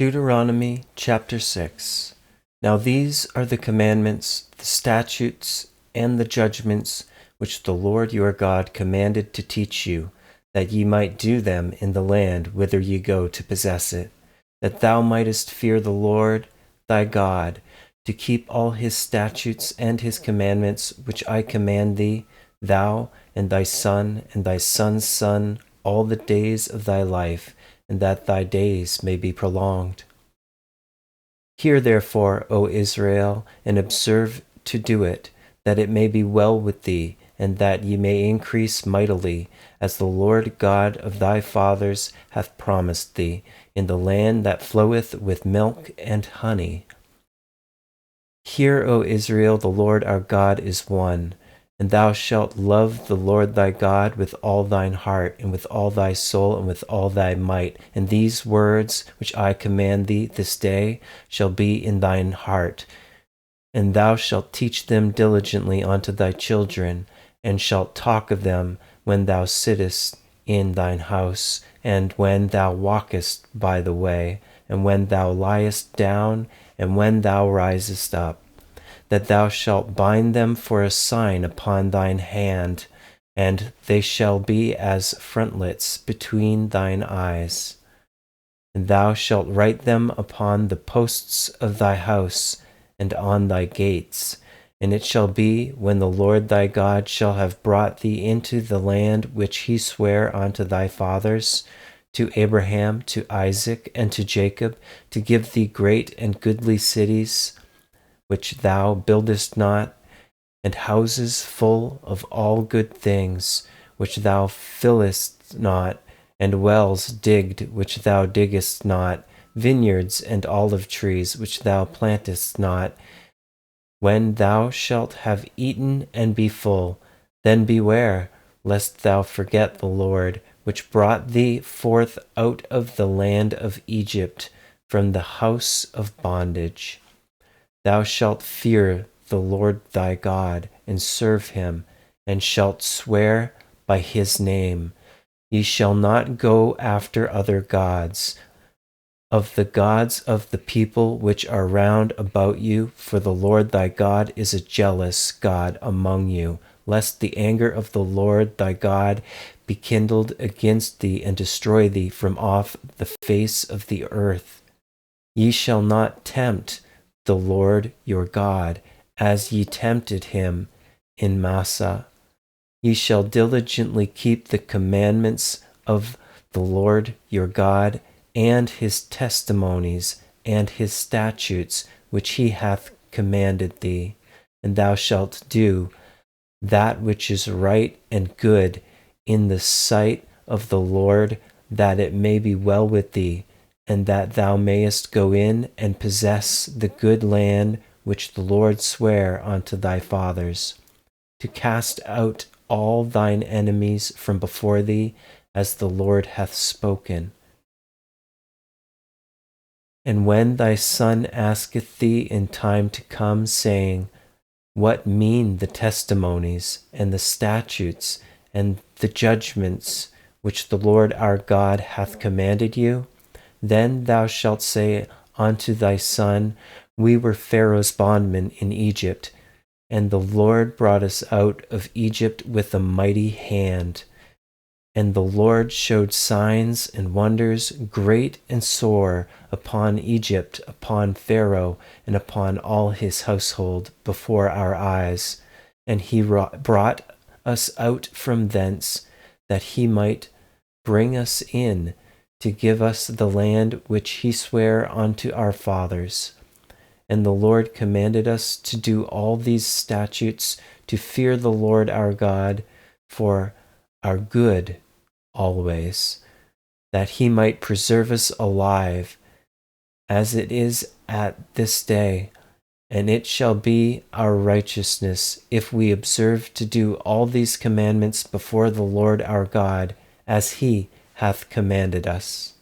Deuteronomy Chapter 6. Now these are the commandments, the statutes, and the judgments which the Lord your God commanded to teach you, that ye might do them in the land whither ye go to possess it, that thou mightest fear the Lord thy God, to keep all his statutes and his commandments which I command thee, thou and thy son and thy son's son, all the days of thy life, and that thy days may be prolonged. Hear therefore, O Israel, and observe to do it, that it may be well with thee, and that ye may increase mightily, as the Lord God of thy fathers hath promised thee, in the land that floweth with milk and honey. Hear, O Israel, the Lord our God is one. And thou shalt love the Lord thy God with all thine heart, and with all thy soul, and with all thy might. And these words which I command thee this day shall be in thine heart. And thou shalt teach them diligently unto thy children, and shalt talk of them when thou sittest in thine house, and when thou walkest by the way, and when thou liest down, and when thou risest up, that thou shalt bind them for a sign upon thine hand, and they shall be as frontlets between thine eyes. And thou shalt write them upon the posts of thy house, and on thy gates. And it shall be, when the Lord thy God shall have brought thee into the land which he sware unto thy fathers, to Abraham, to Isaac, and to Jacob, to give thee great and goodly cities, which thou buildest not, and houses full of all good things, which thou fillest not, and wells digged, which thou diggest not, vineyards and olive trees, which thou plantest not. When thou shalt have eaten and be full, then beware, lest thou forget the Lord, which brought thee forth out of the land of Egypt, from the house of bondage. Thou shalt fear the Lord thy God, and serve him, and shalt swear by his name. Ye shall not go after other gods, of the gods of the people which are round about you, for the Lord thy God is a jealous God among you, lest the anger of the Lord thy God be kindled against thee, and destroy thee from off the face of the earth. Ye shall not tempt the Lord your God, as ye tempted him in Massah. Ye shall diligently keep the commandments of the Lord your God, and his testimonies, and his statutes, which he hath commanded thee. And thou shalt do that which is right and good in the sight of the Lord, that it may be well with thee, and that thou mayest go in and possess the good land which the Lord sware unto thy fathers, to cast out all thine enemies from before thee, as the Lord hath spoken. And when thy son asketh thee in time to come, saying, What mean the testimonies, and the statutes, and the judgments, which the Lord our God hath commanded you? Then thou shalt say unto thy son, We were Pharaoh's bondmen in Egypt, and the Lord brought us out of Egypt with a mighty hand. And the Lord showed signs and wonders great and sore upon Egypt, upon Pharaoh, and upon all his household before our eyes. And he brought us out from thence, that he might bring us in, to give us the land which he sware unto our fathers. And the Lord commanded us to do all these statutes, to fear the Lord our God for our good always, that he might preserve us alive, as it is at this day. And it shall be our righteousness, if we observe to do all these commandments before the Lord our God, as he hath commanded us.